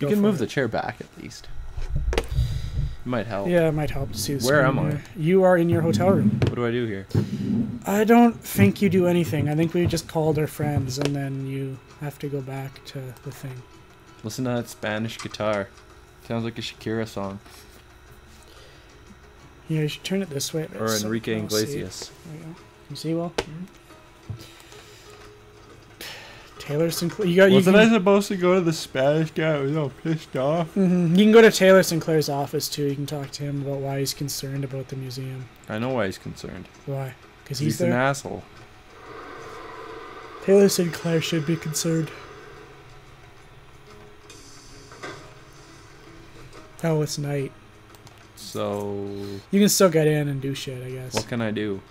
You can move the chair back at least. It might help. Yeah, it might help to see the Where screen am I? here. You are in your hotel room. What do I do here? I don't think you do anything. I think we just called our friends and then you have to go back to the thing. Listen to that Spanish guitar. Sounds like a Shakira song. Yeah, you should turn it this way. Or Enrique Iglesias. See. There you go. You see well? Taylor Sinclair. Wasn't I supposed to go to the Spanish guy? I was all pissed off. You can go to Taylor Sinclair's office too. You can talk to him about why he's concerned about the museum. I know why he's concerned. Why? Because He's an asshole. Taylor Sinclair should be concerned. Oh, it's night. So... You can still get in and do shit, I guess. What can I do?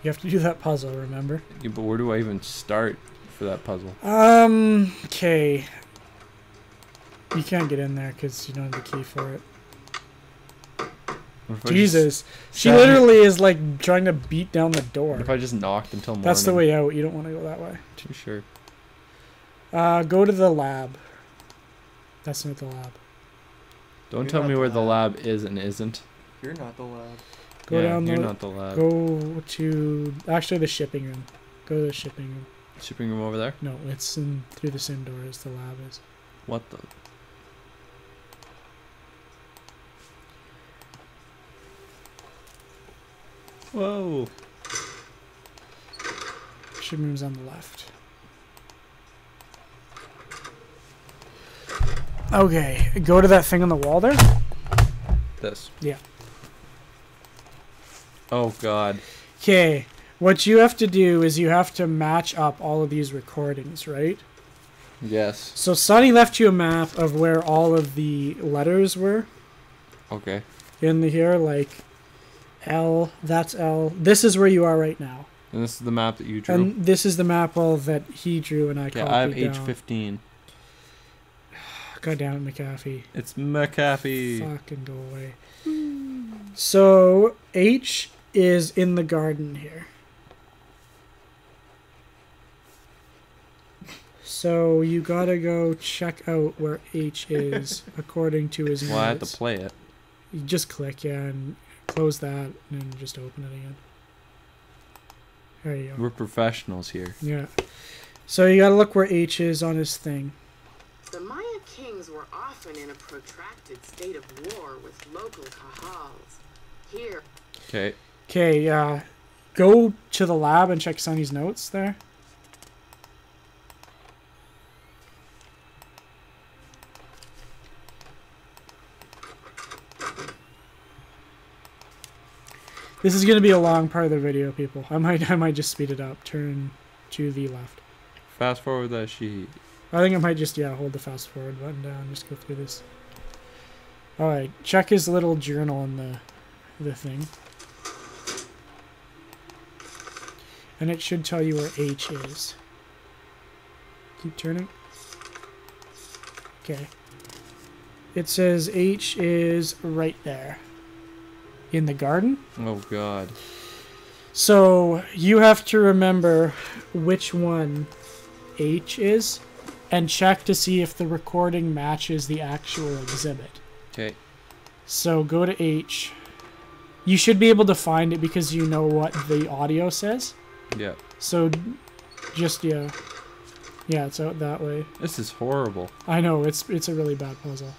You have to do that puzzle, remember? Yeah, but where do I even start for that puzzle? Okay. You can't get in there because you don't have the key for it. Jesus. She literally is like trying to beat down the door. What if I just knocked until morning? That's the way out. You don't want to go that way. Too sure. Go to the lab. That's not the lab. Don't tell me where the lab is and isn't. You're not the lab. Go down you're not the lab. Go to actually the shipping room. Go to the shipping room. Shipping room over there? No, it's through the same door as the lab is. What the? Whoa. Shipping room's on the left. Okay, go to that thing on the wall there. This. Yeah. Oh god. Okay, what you have to do is you have to match up all of these recordings, right? Yes. So Sonny left you a map of where all of the letters were. Okay. In here, like L, that's L. This is where you are right now. And this is the map that you drew? And this is the map that he drew and I copied down. I have H15. God damn it, McAfee. It's McAfee. Fucking go away. So, H is in the garden here. So, you gotta go check out where H is, according to his notes. Well, I had to play it. You just click, yeah, and close that, and then just open it again. There you go. We're professionals here. Yeah. So, you gotta look where H is on his thing. The Maya kings were often in a protracted state of war with local kahals. Here. Okay. Okay, go to the lab and check Sonny's notes there. This is going to be a long part of the video, people. I might just speed it up. Turn to the left. Fast forward that sheet. I think I might just, hold the fast forward button down. Just go through this. Alright, check his little journal in the thing. And it should tell you where H is. Keep turning. Okay. It says H is right there. In the garden. Oh god. So you have to remember which one H is and check to see if the recording matches the actual exhibit. Okay. So go to H. You should be able to find it because you know what the audio says. Yeah. So just yeah, it's out that way. This is horrible. I know it's a really bad puzzle.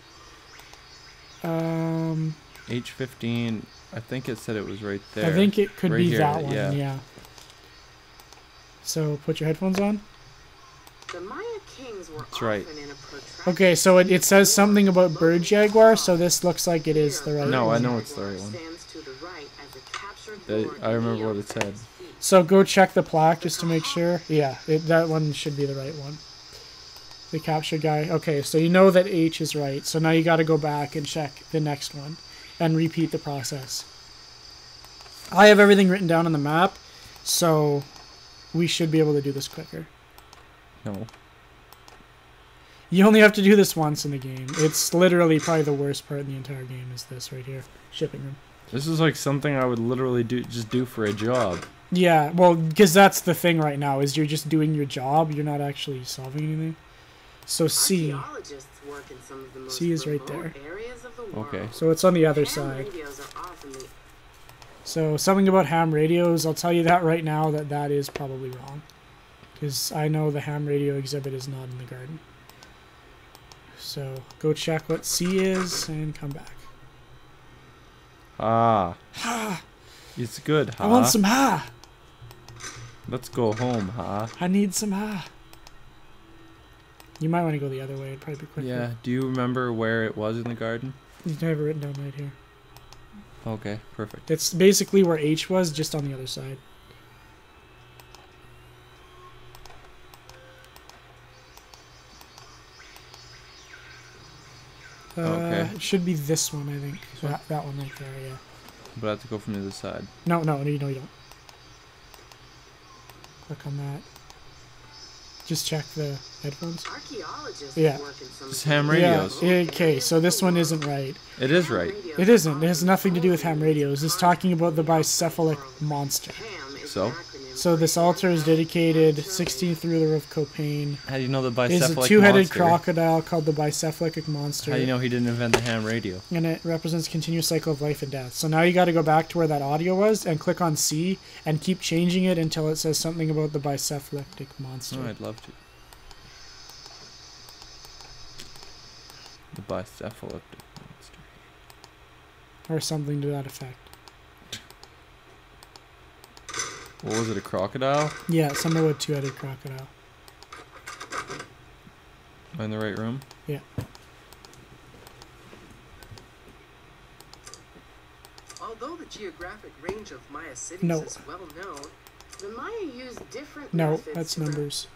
H15. I think it said it was right there. I think it could right be here, that one. Yeah. So put your headphones on. The Maya kings were That's right. often in a protracted Okay, so it says something about bird jaguar, so this looks like it is the right No, one. I know it's the right one. I remember what it said. So go check the plaque just to make sure. Yeah, that one should be the right one. The captured guy. Okay, so you know that H is right. So now you got to go back and check the next one and repeat the process. I have everything written down on the map, so we should be able to do this quicker. No. You only have to do this once in the game. It's literally probably the worst part in the entire game is this right here. Shipping room. This is like something I would literally do for a job. Yeah, well, because that's the thing right now, is you're just doing your job, you're not actually solving anything. So C. Archaeologists work in some of the most C is right remote there. areas of the world. Okay. So it's on the other Ham side. radios are often the So something about ham radios, I'll tell you that right now that is probably wrong. Because I know the ham radio exhibit is not in the garden. So go check what C is and come back. Ah. Ha! It's good, huh? I want some ha! Let's go home, huh? I need some ha! You might want to go the other way. It'd probably be quicker. Yeah. Do you remember where it was in the garden? You have it written down right here. Okay, perfect. It's basically where H was, just on the other side. Okay. It should be this one, I think. That one right there, yeah. But I have to go from the other side. No, you don't. Click on that. Just check the headphones. archaeologists Yeah. work in some It's of the ham most radios. Yeah, okay, so this one isn't right. It is right. It isn't. It has nothing to do with ham radios. It's talking about the bicephalic monster. Ham is So? an acronym So this altar is dedicated 16th ruler of Copain. How do you know the Is bicephalic a two-headed monster? crocodile called the bicephalic monster. How do you know he didn't invent the ham radio? And it represents a continuous cycle of life and death. So now you got to go back to where that audio was and click on C and keep changing it until it says something about the bicephalic monster. Oh, I'd love to. The bicephalic monster. Or something to that effect. What was it, a crocodile? Yeah, something with two-headed crocodile. Am I in the right room? Yeah. Although the geographic range of Maya cities No. is well known, The Maya used different No, methods that's to numbers.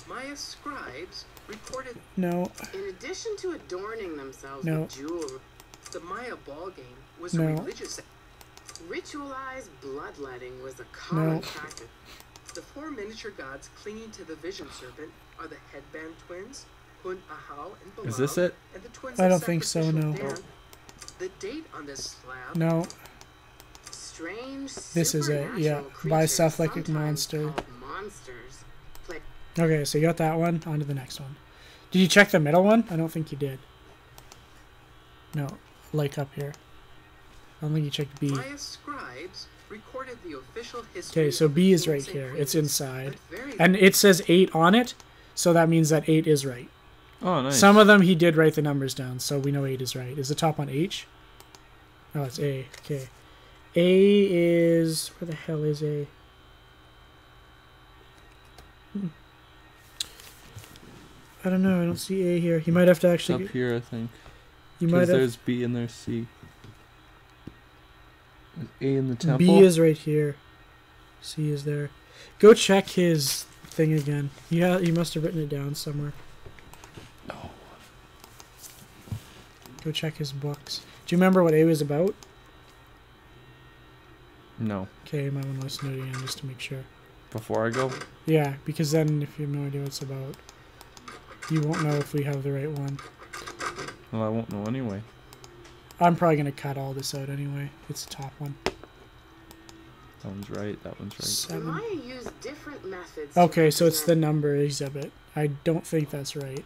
Maya scribes recorded No, In addition to adorning themselves No. with jewelry, the Maya ball game was No. a religious. ritualized bloodletting was a common No. practice. The four miniature gods clinging to the vision serpent are the headband twins, Hun, Ahau, and Bilal. Is this it? And the twins I of don't think so, sacrificial no. Dan. The date on this slab. no. Strange This is it, yeah. supernatural creatures, Bicephalic sometimes monster. called monsters, play Okay, so you got that one. On to the next one. Did you check the middle one? I don't think you did. No, like up here. I don't think you checked B. Maya scribes recorded the official history. Okay, so of B is kings right and here. It's queens, inside. but very And it says 8 on it, so that means that 8 is right. Oh, nice. Some of them he did write the numbers down, so we know 8 is right. Is the top one H? Oh, it's A. Okay. A is... Where the hell is A? I don't know. I don't see A here. You might have to It's actually... up here, I think. You might Because have... there's B and there's C. There's A in the temple. B is right here. C is there. Go check his thing again. Yeah, you must have written it down somewhere. No. Go check his books. Do you remember what A was about? No. Okay, you might want to listen to it again just to make sure. Before I go? Yeah, because then if you have no idea what it's about, you won't know if we have the right one. Well, I won't know anyway. I'm probably going to cut all this out anyway. It's the top one. That one's right. That one's right. The 7. Maya used different methods. to Okay, so it's the represent- number exhibit. I don't think that's right.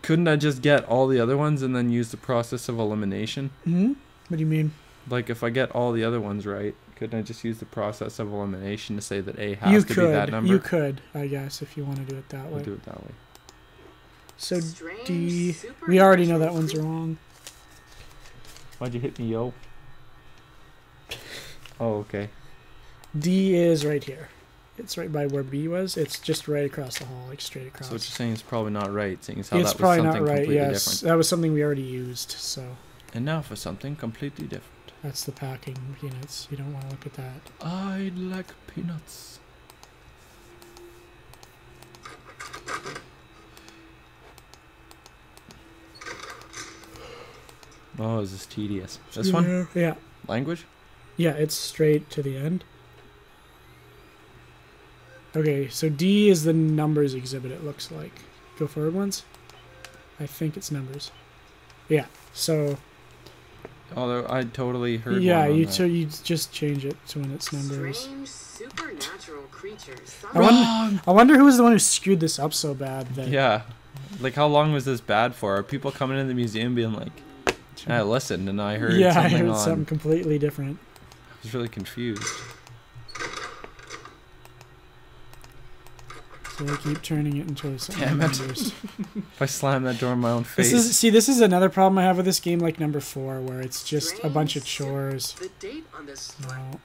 Couldn't I just get all the other ones and then use the process of elimination? Hmm? What do you mean? Like, if I get all the other ones right, couldn't I just use the process of elimination to say that A has You to be that could. number? You could, I guess, if you want to do it that way. We'll do it that way. So Strange D... We already know that one's supernatural wrong. Why'd you hit me, yo? Oh, okay. D is right here. It's right by where B was. It's just right across the hall, like straight across. So what you're saying is probably not right, seeing as how It's that was probably something not right, completely yes. different. That was something we already used, so And now for something completely different. that's the packing peanuts. You don't want to look at that. I like peanuts. Oh, this is tedious. This one? Yeah. Language? Yeah, it's straight to the end. Okay, so D is the numbers exhibit, it looks like. Go forward ones. I think it's numbers. Yeah, so... Although I totally heard yeah, one on you that. you just change it to when it's numbers. Strange supernatural creatures. I wonder who was the one who screwed this up so bad that... Yeah. Like, how long was this bad for? Are people coming in the museum being like, I listened and I heard yeah, something I heard on. something completely different. I was really confused. So I keep turning it into something. Damn it. numbers. If I slam that door in my own face. This is another problem I have with this game, like number 4, where it's just a bunch of chores. The date on this slab. No,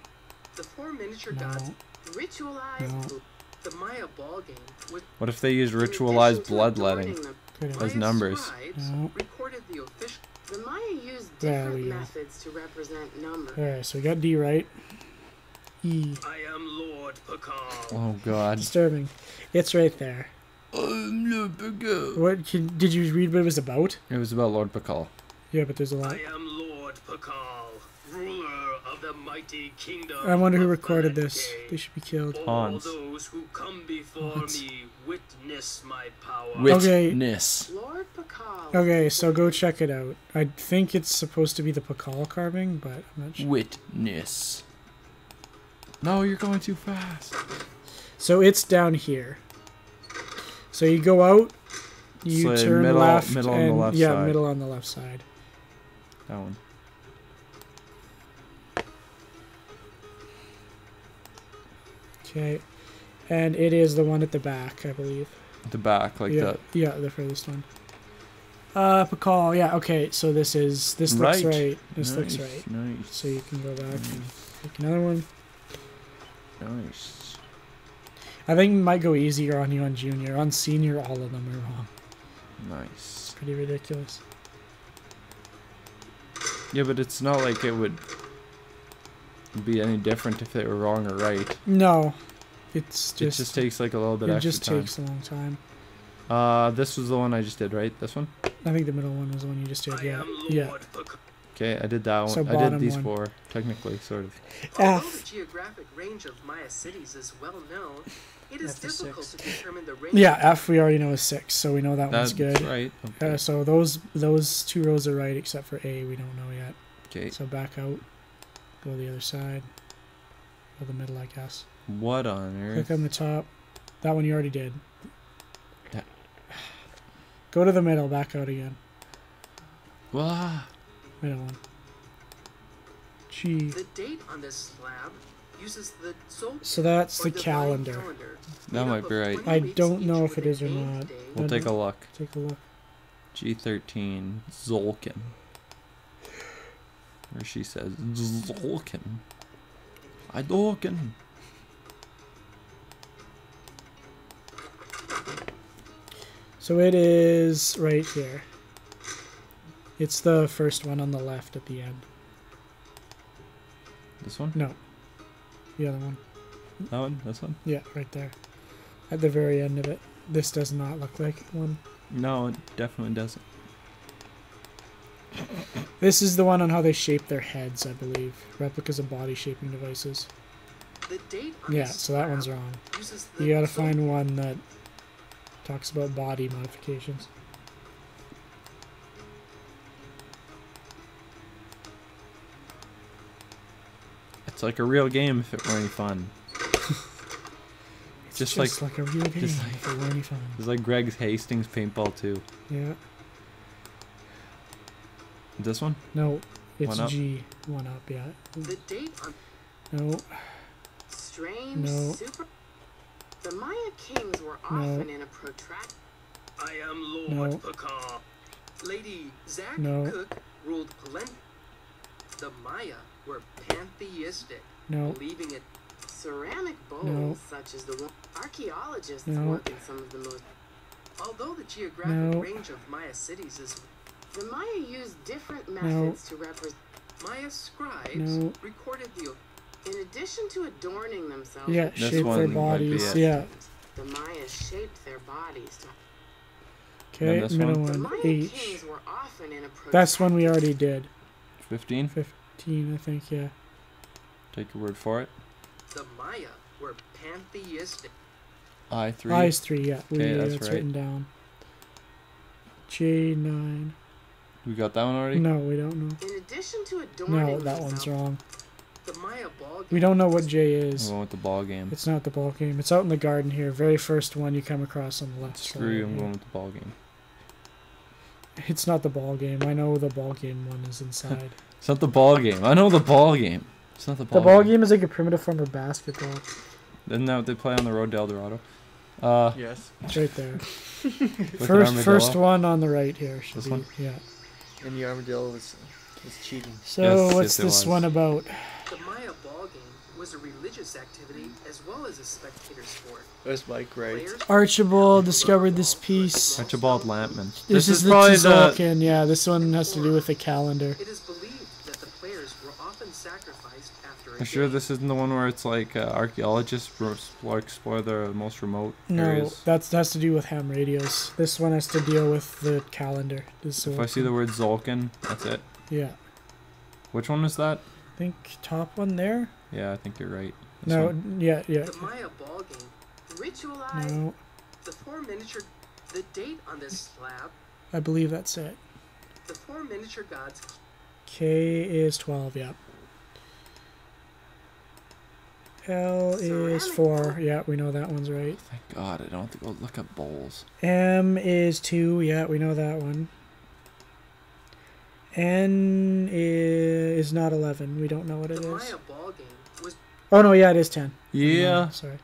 The 4 miniature gods no, Ritualized. no. the Maya ball game was What if they use In ritualized addition to bloodletting? adorning Could've- As Maya numbers. scribes No. recorded the official. The Maya used There different we go. methods to represent numbers. Alright, so we got D right. E. I am Lord Pakal. Oh god. Disturbing. It's right there. What did you read what it was about? It was about Lord Pakal. Yeah, but there's a lot. I am Lord Pakal, ruler of the mighty kingdom. I wonder who of recorded this. Balakay. They should be killed. All Hans. those who come before Hans. me witness my power. Okay. Witness. Lord Pakal. Okay, so go check it out. I think it's supposed to be the Pakal carving, but I'm not sure. Witness. No, you're going too fast. So it's down here. So you go out, you So turn middle- left, middle on the and left yeah, side. middle on the left side. That one. Okay, and it is the one at the back, I believe. The back, like yeah, that. yeah, the furthest one. Pakal, yeah, okay. So this looks Right. right. This looks Nice, right. Nice. So you can go back and take another one. Nice. I think it might go easier on you on junior. On senior, all of them are wrong. Nice. Pretty ridiculous. Yeah, but it's not like it would be any different if they were wrong or right. No, it's It just takes like a little bit it extra just time. takes a long time. This was the one I just did, right? This one? I think the middle one was the one you just did. I Yeah, am yeah. Lord Pakal. Okay, I did that one. So I bottom did these one. 4, technically, sort of. Although F. the geographic range of Maya cities is well known, it is F is difficult 6. to determine the range. Yeah, F we already know is 6, so we know that That's one's good. right. Okay. So those 2 rows are right, except for A we don't know yet. Okay. So back out, go the other side, go the middle, I guess. What on earth? Click on the top. That one you already did. That- Go to the middle, back out again. Wah. Middle one. G. The date on this slab uses the sol- So that's or the divine calendar. That made might up be of right. 20 I weeks don't know each if it with is or an not. eighth day. We'll take a look. Take a look. G13. Zolkin. Or she says Zolkin. I Dolkin. So it is right here. It's the first one on the left at the end. This one? No. The other one. That one? This one? Yeah, right there. At the very end of it. This does not look like one. No, it definitely doesn't. This is the one on how they shape their heads, I believe. Replicas of body shaping devices. The date on Yeah, this so that one's slab wrong. uses the You gotta sol- find one that talks about body modifications. It's like a real game if it were any fun. It's Just just like- like a real game. just like- If it were any fun. It's like Greg's Hastings paintball too. Yeah. This one? No, it's One up? G. One up, yeah. The date on No. Strange No. super. The Maya kings were often in a protracted. I am Lord No. Pakal. Lady Zach No. Cook ruled Palen. The Maya were pantheistic, No. believing it. Ceramic bowls, No. such as the one archaeologists No. work in some of the most. Although the geographic No. range of Maya cities is The Maya used different methods to represent. Maya scribes No. recorded the In addition to adorning themselves, Yeah, with This shape one their might be bodies. it. Yeah. the Maya shaped their bodies to. Okay, this middle one? The one. Maya H. kings were often in a That's one we protracted- already did. 15? 15, I think, yeah. Take your word for it. The Maya were pantheistic. I3. I's 3, yeah. Okay, that's that's right. written down. J9. We got that one already? No, we don't know. In addition to adorning No, that one's themselves, wrong. The Maya ball game We don't know what J I'm is. going with the ball game. It's not the ball game. It's out in the garden here. Very first one you come across on the left Screw you, side. I'm going with the ball game. It's not the ball game. I know the ball game one is inside. It's not the ball game. I know the ball game. It's not the ball. The ball game is like a primitive form of basketball. Isn't that what they play on the road to El Dorado? Yes. It's right there. With an First armadillo? one on the right here. Should This be, one? Yeah. And the armadillo was cheating. So Yes, what's yes, it this was. one about? The Maya ball game was a religious activity as well as a spectator sport. There's Mike, right? Players Archibald discovered this piece. Archibald Lampman. This is the probably Tzolk'in. Yeah, this one has to do with the calendar. It is believed that the players were often sacrificed after a I'm sure game. this isn't the one where it's like archaeologists explore the most remote No, areas. that has to do with ham radios. This one has to deal with the calendar. If I see the word Zolkin, that's it. Yeah. Which one is that? I think top one there? Yeah, I think you're right. This No, one. yeah. The Maya ball game ritualized No, the four miniature. The date on this slab. I believe that's it. The four miniature gods. K is 12, yeah. L is 4, yeah, we know that one's right. Thank God, I don't have to go look up bowls. M is 2, yeah, we know that one. N is not 11, we don't know what it The is. Maya ball game was Oh no, yeah, it is 10. Yeah. No, sorry.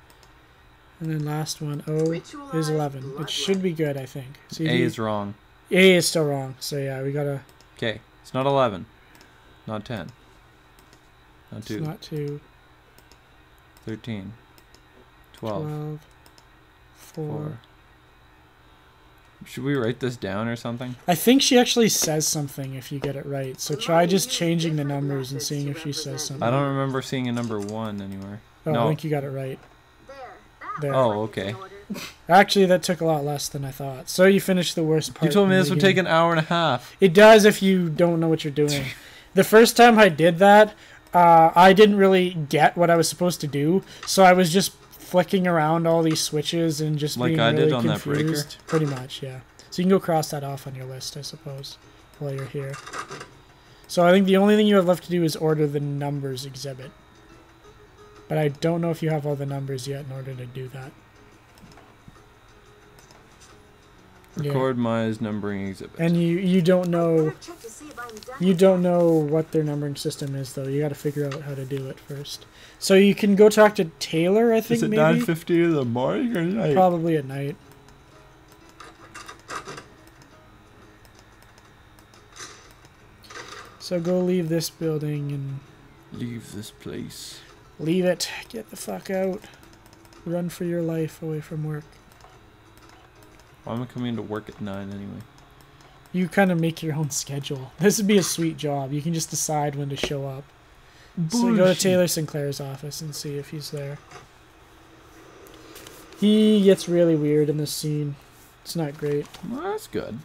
And then last one, O is 11. It should be good, I think. So A you- is wrong. A is still wrong, so yeah, we gotta... Okay, it's not 11. Not 10. Not It's 2. not 2, 13. 12. 12, 4. 4. Should we write this down or something? I think she actually says something if you get it right. So try just changing the numbers and seeing if she says something. I don't remember seeing a number 1 anywhere. Oh, no. I think you got it right. There. Oh, okay. Actually, that took a lot less than I thought. So you finished the worst part. You told me in this the would game. take an hour and a half. It does if you don't know what you're doing. The first time I did that, I didn't really get what I was supposed to do. So I was just flicking around all these switches and just Like being I really did on that breaker? confused. Pretty much, yeah. So you can go cross that off on your list, I suppose, while you're here. So I think the only thing you have left to do is order the numbers exhibit. But I don't know if you have all the numbers yet in order to do that. Yeah. Record Maya's numbering exhibit. And you don't know what their numbering system is, though. You got to figure out how to do it first. So you can go talk to Taylor, I think, Is it maybe? 9:50 in the morning or night? Probably at night. So go leave this building and Leave this place. leave it. Get the fuck out. Run for your life away from work. Well, I'm coming to work at 9 anyway. You kind of make your own schedule. This would be a sweet job. You can just decide when to show up. So go to Taylor Sinclair's office and see if he's there. He gets really weird in this scene. It's not great. Well, that's good.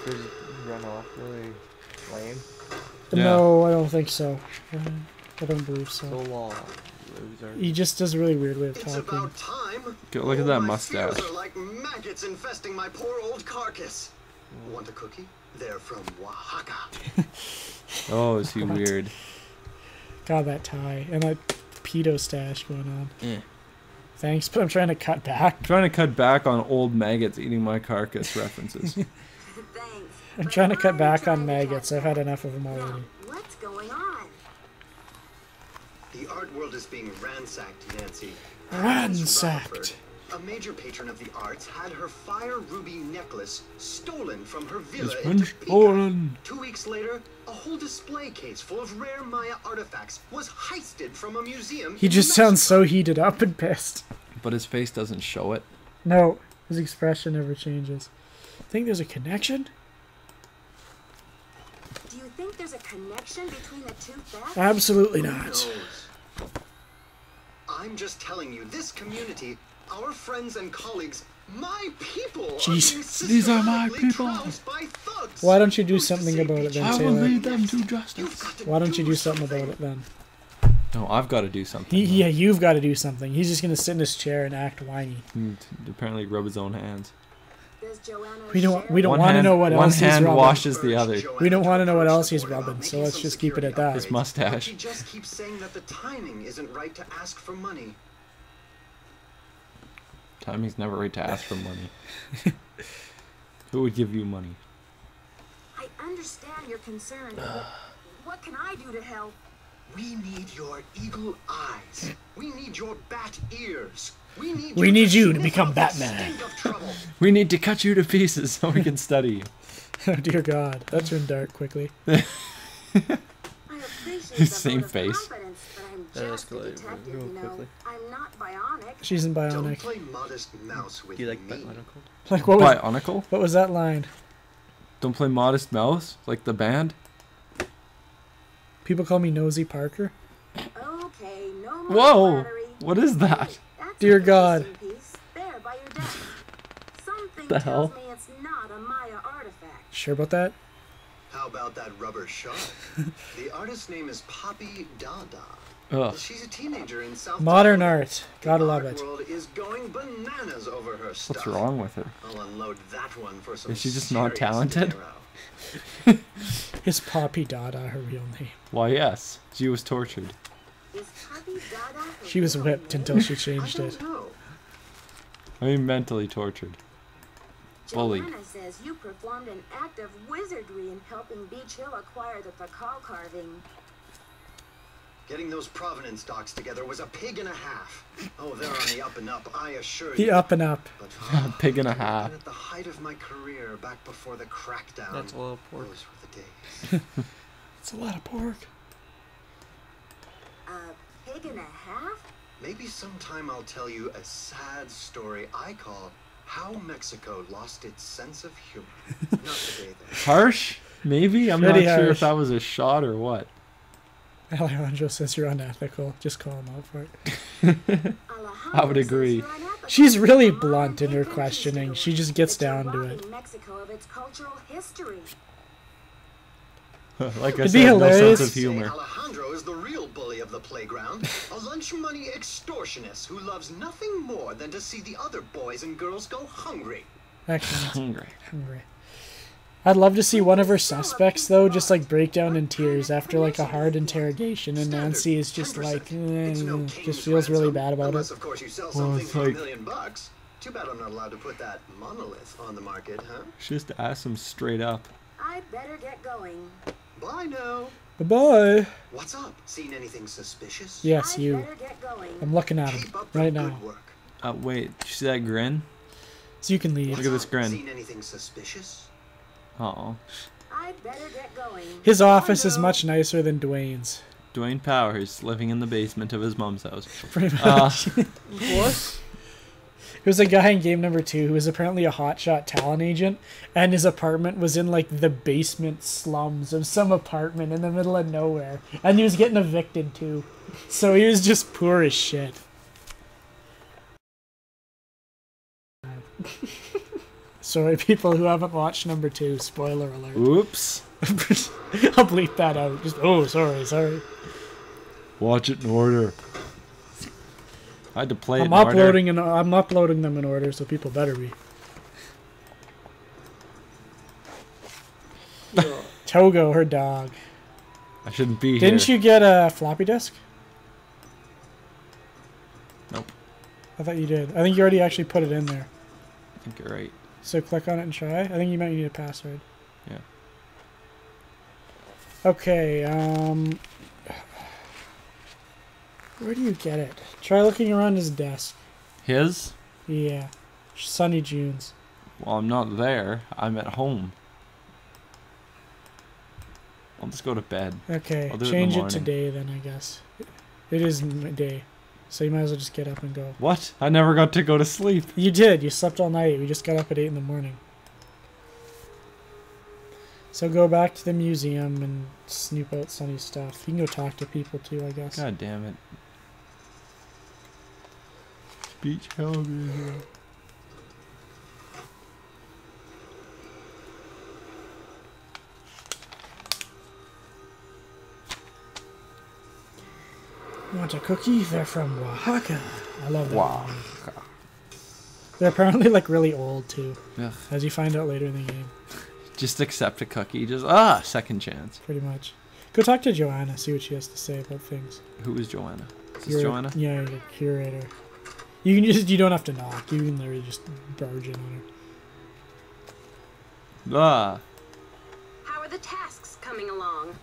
Does it run off really lame? Yeah. No, I don't think so. I don't believe So so. long. Loser. He just does a really weird way of It's talking. about time. Look at that mustache. Fears are like maggots infesting my poor old carcass. Want a cookie? They're from Oaxaca. Oh, is he weird? God, that tie. And that pedo stash going on. Eh. Thanks, but I'm trying to cut back. I'm trying to cut back on old maggots eating my carcass references. I'm trying to cut back on maggots. I've had enough of them already. What's going on? The art world is being ransacked, Nancy. Ransacked. A major patron of the arts had her fire ruby necklace stolen from her villa It's in been Topeka. stolen. 2 weeks later, a whole display case full of rare Maya artifacts was heisted from a museum. He in just Mexico. sounds so heated up and pissed. But his face doesn't show it. No, his expression never changes. Think there's a connection? Do you think there's a connection between the two thefts? Absolutely Who not. knows? I'm just telling you, this community, our friends and colleagues, my people, Jesus. These are my systematically people. trounced by thugs. Why don't you do Who's to something say about it each then, I other? will Taylor? lead them to You've justice. got to Why don't you do something about it then? No, I've got to do something. Yeah, you've got to do something. He's just going to sit in his chair and act whiny. Apparently rub his own hands. Does Joanna We don't share? want to know what one else he's hand rubbing. washes the other. We don't want to know what else he's rubbing, so let's just keep it at that. His mustache. He just keeps saying that the timing isn't right to ask for money. Timing's never right to ask for money. Who would give you money? I understand your concern, but what can I do to help? We need your eagle eyes. We need your bat ears. We We need you to sniff become out the Batman. stink of trouble. We need to cut you to pieces so we can study you. Oh, dear God. That turned dark quickly. I appreciate the Same vote of face. confidence, but I'm That just a escalated detective, real you know. quickly. I'm not bionic. She's in Don't Bionic. play modest mouse with Do you like me. Bionicle? Like, what was, Bionicle? what was that line? Don't play Modest Mouse? Like the band? People call me Nosy Parker. Okay, no more Whoa! flattery. What is that? That's Dear a God. interesting piece there by your desk. Something The tells hell? me it's not a Maya artifact. Sure about that? How about that rubber shark? The artist's name is Poppy Dada. Ugh. She's a teenager in South Modern Dakota. art. Gotta The love art it. world is going bananas over her stuff. What's wrong with her? I'll unload that one for some Is she just not serious talented? narrow. Is Poppy Dada her real name? Why, yes. She was tortured. Is Poppy Dada her She was real whipped name? until she I changed don't it. know. I mean, mentally tortured. bullied. Joanna says you performed an act of wizardry in helping Beach Hill acquire the Pakal carving. Getting those provenance docs together was a pig and a half. Oh, they're on the up and up, I assure The you. up and up. But, Pig and a half. At the height of my career, back before the crackdown, That's a lot of pork. those were the days. It's a lot of pork. A pig and a half? Maybe sometime I'll tell you a sad story I call How Mexico Lost Its Sense of Humor. Not today, though. Harsh? Maybe? I'm Pretty not sure harsh. if that was a shot or what. Alejandro says you're unethical. Just call him out for it. I would agree. She's really blunt in her questioning. She just gets down to it. Mexico of its cultural history. Like I It'd be said, no hilarious. sense of Say humor. Alejandro is the real bully of the playground, a lunch money extortionist who loves nothing more than to see the other boys and girls go hungry. Excellent. Hungry. Hungry. I'd love to see one of her suspects, though, just like break down in tears after like a hard interrogation, and Nancy is just like, It's no just king's feels really ransom, bad about unless, it. of course, you sell Well, something it's for like- $1 million. Too bad I'm not allowed to put that monolith on the market, huh? Just ask him straight up. I'd better get going. Bye now. Bye-bye. What's up? Seen anything suspicious? Yes, I'd you. better get going. I'm looking at him Keep up the right good now. work. Wait, did you see that grin? So you can leave. Look at this grin. Seen anything suspicious? Oh, I'd better get going. His office is much nicer than Dwayne's. Dwayne Powers living in the basement of his mom's house. Pretty much. What? There was a guy in game number 2 who was apparently a hotshot talent agent, and his apartment was in like the basement slums of some apartment in the middle of nowhere, and he was getting evicted too. So he was just poor as shit. Sorry, people who haven't watched number 2. Spoiler alert. Oops. I'll bleep that out. Just sorry. Watch it in order. I had to play it I'm in order. I'm uploading them in order, so people better be. Togo, her dog. I shouldn't be here. Didn't you get a floppy disk? Nope. I thought you did. I think you already actually put it in there. I think you're right. So click on it and try. I think you might need a password. Yeah. Okay, where do you get it? Try looking around his desk. His? Yeah. Sunny June's. Well, I'm not there. I'm at home. I'll just go to bed. Okay, I'll do it in the change it to morning. day then, I guess. It is day. So you might as well just get up and go. What? I never got to go to sleep. You did. You slept all night. We just got up at 8 in the morning. So go back to the museum and snoop out Sunny's stuff. You can go talk to people too, I guess. God damn it. Beach Hill. You want a cookie? They're from Oaxaca. I love that. Wow. one. They're apparently like really old too, Ugh. as you find out later in the game. Just accept a cookie. Just, second chance. Pretty much. Go talk to Joanna. See what she has to say about things. Who is Joanna? Is this Your- Joanna? Yeah, the curator. You don't have to knock. You can literally just barge in on her. Ah. How are the tasks coming along?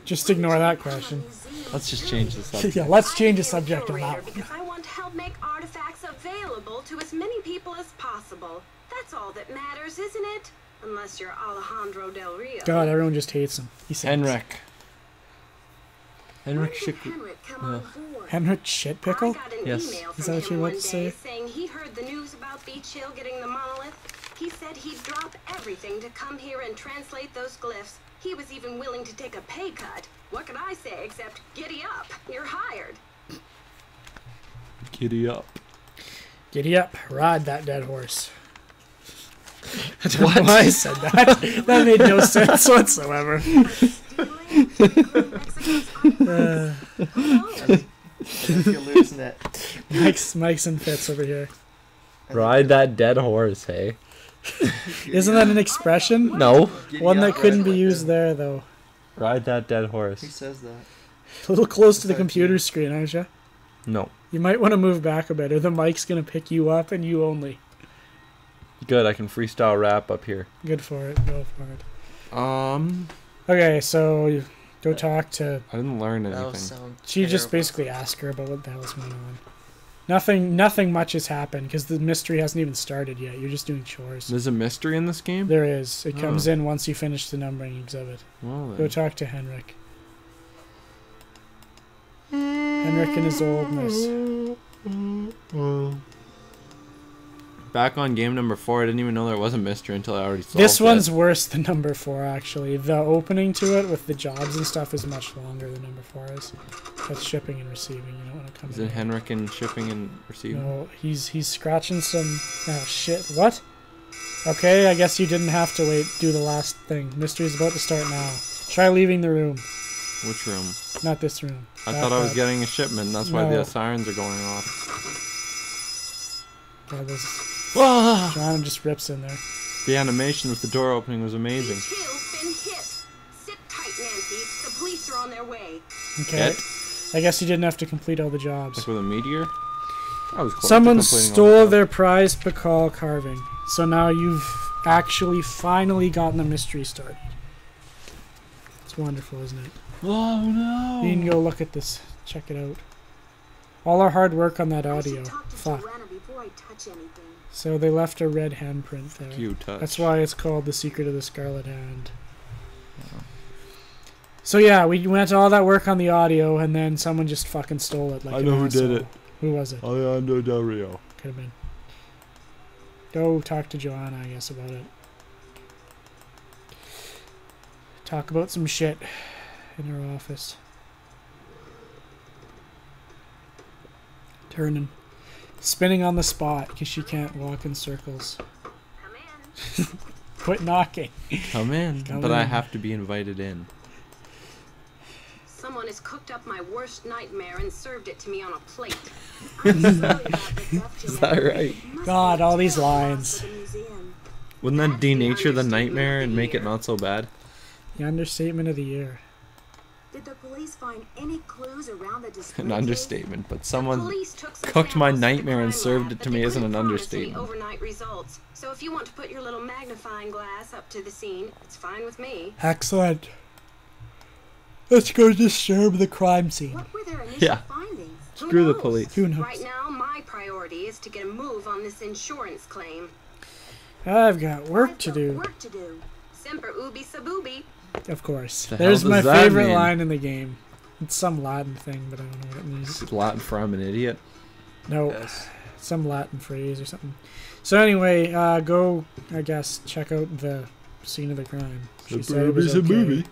Just ignore that question. Let's just change the subject. Yeah, let's change the I'm subject on curator that one. because I want to help make artifacts available to as many people as possible. That's all that matters, isn't it? Unless you're Alejandro Del Rio. God, everyone just hates him. He sucks. Henrik. When Henrik did Schick. Henrik come on board? Henrik Shitpickle? I got an Yes. email Is from that what you him were one about to day say? saying he heard the news about Beach Hill getting the monolith. He said he'd drop everything to come here and translate those glyphs. He was even willing to take a pay cut. What could I say except giddy up? You're hired. Giddy up. Giddy up, ride that dead horse. I don't know why I said that. That made no sense whatsoever. You're losing it. Mike's in fits over here. Ride that dead horse, hey? Isn't that an expression? No. One that couldn't be used there, though. Ride that dead Who horse. says that? A little close to the computer screen, aren't you? No. You might want to move back a bit, or the mic's going to pick you up and you only. Good, I can freestyle rap up here. Good for it. Go for it. I Okay, so you go talk to... didn't learn That will anything. sound She just terrible. basically asked her about what the hell's going on. Nothing much has happened, because the mystery hasn't even started yet. You're just doing chores. There's a mystery in this game? There is. It comes Oh. in once you finish the numbering exhibit. Well, Go then. talk to Henrik. Henrik and his oldness. Back on game number 4, I didn't even know there was a mystery until I already solved This it. one's worse than number 4, actually. The opening to it with the jobs and stuff is much longer than number 4 is. That's shipping and receiving. You don't want to come Is in it here. Henrik and shipping and receiving? No, he's scratching some... Oh, shit. What? Okay, I guess you didn't have to wait. Do the last thing. Mystery's about to start now. Try leaving the room. Which room? Not this room. I That thought I was bad. getting a shipment. That's why No. the sirens are going off. God, this... Ah! Joanna just rips in there. The animation with the door opening was amazing. Beach Hill's been hit. Sit tight, Nancy. The police are on their way. Okay. Get? I guess you didn't have to complete all the jobs. Like with a meteor? I was close to Someone completing all stole the their prized Pakal carving. So now you've actually finally gotten the mystery started. It's wonderful, isn't it? jobs. Oh no! You can go look at this. Check it out. All our hard work on that I audio. should talk to Fuck. Joanna before I touch anything. So they left a red handprint there. Cute touch. That's why it's called The Secret of the Scarlet Hand. So yeah, we went all that work on the audio, and then someone just fucking stole it. Like I an know who did asshole. it. Who was it? Alejandro Del Rio. Could have been. Go talk to Joanna, I guess, about it. Talk about some shit in her office. Turning. Spinning on the spot because she can't walk in circles. Come in. Quit knocking. Come in. Come but I in. have to be invited in. Someone has cooked up my worst nightmare and served it to me on a plate. I'm sorry about the theft, Is Joanna. that right? It must God, be all these terrible loss lines. for the museum. Wouldn't that That's the denature the understatement nightmare of and the make it year. not so bad? The understatement of the year. Did the police find any clues around the display An case? understatement, but someone Police took some cooked my samples to the nightmare and crime served lab, it but to they me isn't couldn't an promise any understatement. overnight results. So if you want to put your little magnifying glass up to the scene, it's fine with me. Excellent. Let's go disturb the crime scene. What were their initial Yeah. findings? Who Screw the knows? police. Who knows? Right now, my priority is to get a move on this insurance claim. I've got work I've to got do. Work to do. Semper ubi saboobi. Of course. The hell There's does my that favorite mean? line in the game. It's some Latin thing, but I don't know what it means. Is it Latin for I'm an idiot? No, Yes. some Latin phrase or something. So anyway, go, I guess, check out the scene of the crime. She said it was okay.